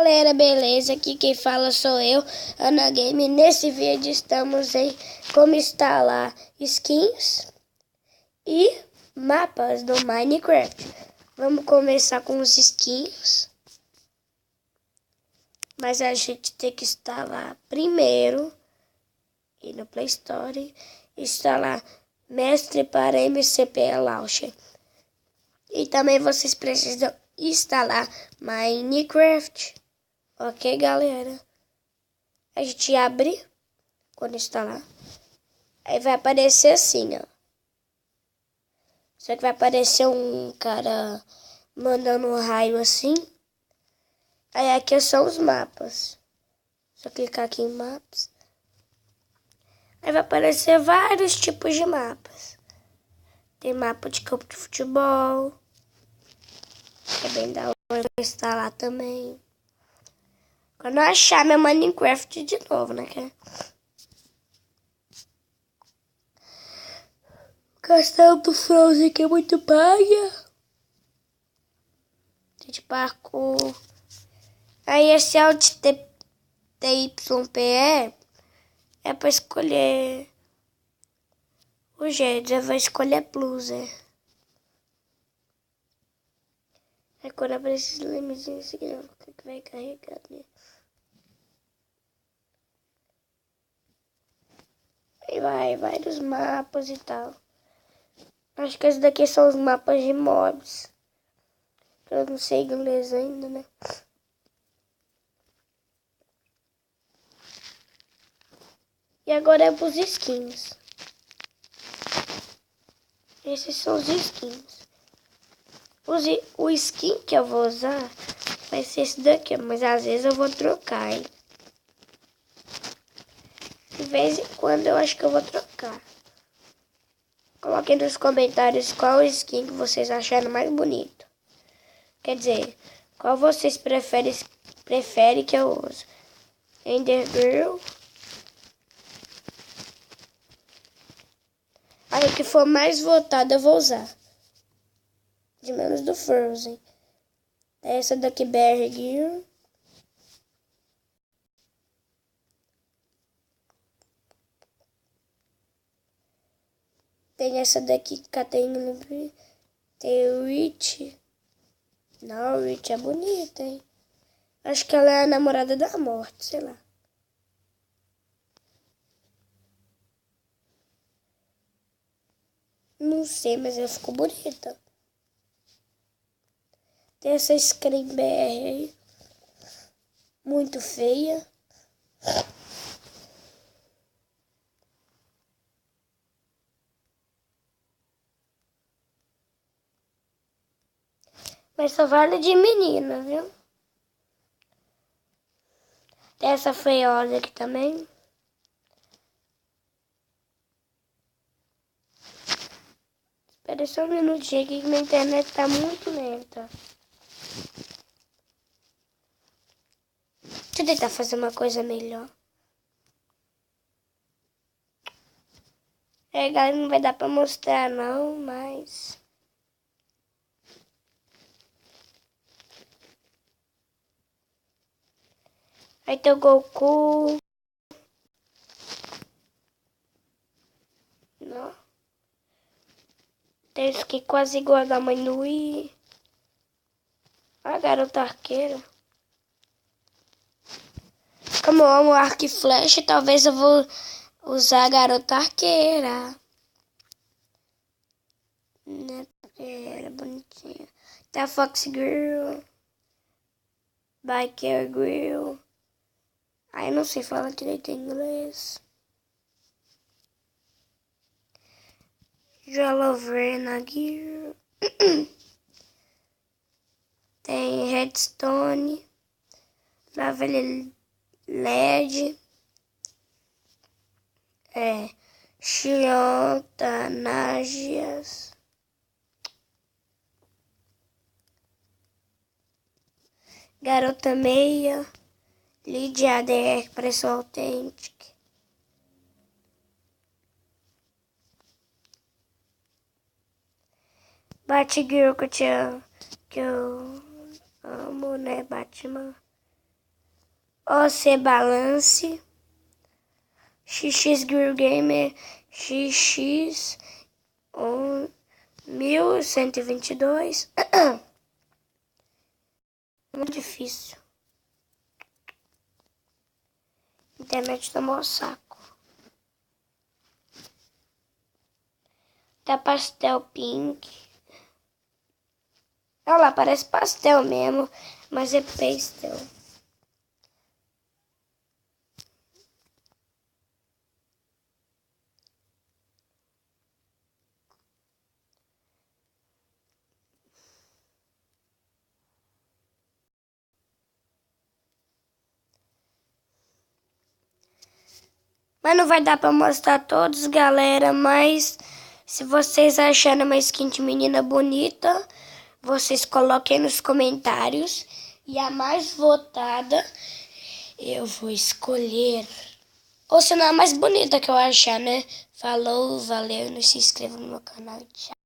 galera, beleza? Aqui quem fala sou eu, Ana Game. Nesse vídeo estamos em como instalar skins e mapas do Minecraft. Vamos começar com os skins, mas a gente tem que instalar primeiro, ir no Play Store, instalar Mestre para MCP Launcher. E também vocês precisam instalar Minecraft. Ok, galera? A gente abre quando instalar. Aí vai aparecer assim, ó. Só que vai aparecer um cara mandando um raio assim. Aí aqui são os mapas. Só clicar aqui em mapas. Aí vai aparecer vários tipos de mapas. Tem mapa de campo de futebol. Que é bem da hora instalar também. Quando eu achar meu Minecraft de novo, né? O castelo do Frozen que é muito paia. De parkour. Aí esse Alt TYPE é pra escolher o jeito. Eu vou escolher blusa. Aí quando aparecer esse limizinho significa que vai carregar, né? Aí vai vários mapas e tal. Acho que esses daqui são os mapas de mobs. Eu não sei inglês ainda, né? E agora é pros skins. Esses são os skins. O skin que eu vou usar vai ser esse daqui, mas às vezes eu vou trocar, hein? De vez em quando eu acho que eu vou trocar. Coloquem nos comentários qual skin que vocês acharam mais bonito. Quer dizer, qual vocês preferem que eu use? Ender Girl. Aí o que for mais votado eu vou usar. De menos do Frozen. Essa daqui, Berry Girl. Tem essa daqui, Catarina. Tem o Rich. Não, o Rich é bonita, hein? Acho que ela é a namorada da morte, sei lá. Não sei, mas ela ficou bonita. Tem essa Scream BR aí. Muito feia. Mas só vale de menina, viu? Tem essa feiosa aqui também. Espera só um minutinho aqui que minha internet tá muito lenta. Deixa eu tentar fazer uma coisa melhor. É, galera, não vai dar pra mostrar não, mas... Aí tem o Goku. Não. Tem esse aqui quase igual a da mãe do Wii. A garota arqueira. Como eu amo arco e flecha, talvez eu vou usar a garota arqueira. Né? Era bonitinha. Tem a Fox Girl. Biker Girl. Aí eu não sei falar direito em inglês. Jolovena Girl. Tem Redstone. Lavelha LED. Chiotanagias. Garota Meia. Lydia ADR, preço autêntico. Batgirl que eu amo, né? Batman. OC Balance, XX Grill Gamer, XX 1122. Muito difícil. A internet tomou o saco. Tá pastel pink. Olha lá, parece pastel mesmo, mas é pastel. Mas não vai dar pra mostrar todos, galera. Mas se vocês acharem uma skin de menina bonita, vocês coloquem nos comentários. E a mais votada eu vou escolher. Ou se não, a mais bonita que eu achar, né? Falou, valeu, não se inscreva no meu canal. Tchau.